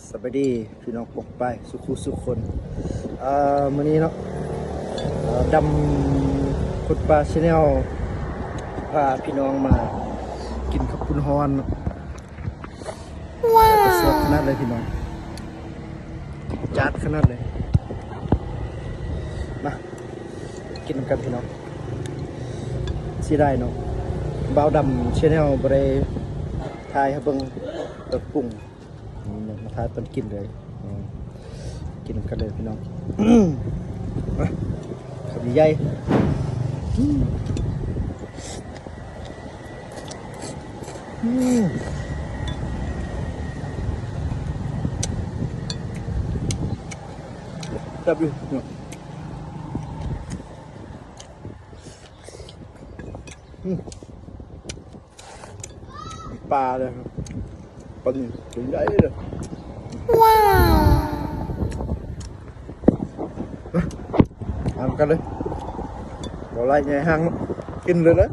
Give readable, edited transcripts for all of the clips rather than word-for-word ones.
สวัสดีพี่น้องปกไปสุขุสุขคนมื้อนี้เนาะดำขุดปลาชาแนลพาพี่น้องมากินข้าวปุ้นฮ้อนว้าวสดขนาดเลยพี่น้องจัดขนาดเลยมากินกันพี่น้องสิได้เนาะบ่าวดำชาแนลบ่ได้ทายให้เบิ่งตะปุ่งมาทายเป็นกินเลยกินกันเลยพี่น้องขับใหญ่จับอยู่ปลาเลยครับปลาตัวใหญ่เลยว้าวทำกันเลยบอกไล่ไงห้างกินเลยนะ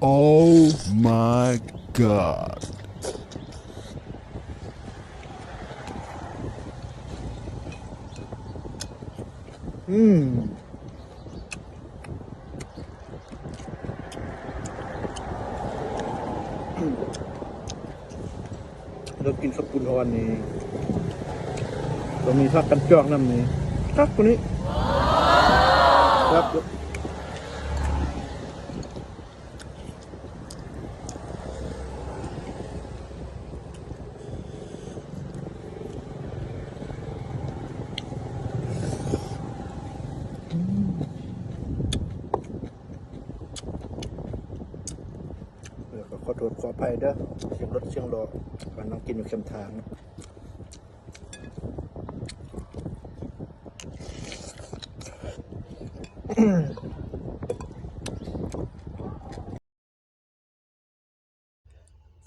Oh my God. เรากินข้าวปุ้นฮ้อนนี่เรามีทักกันจอกน้ำนี่ทักคนนี้ครับขอโทษขออภัยเด้อเสียงรถเสียงรอมันต้องกินอยู่เข้มทาง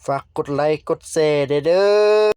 ฝากกดไลค์กดแชร์เด้อ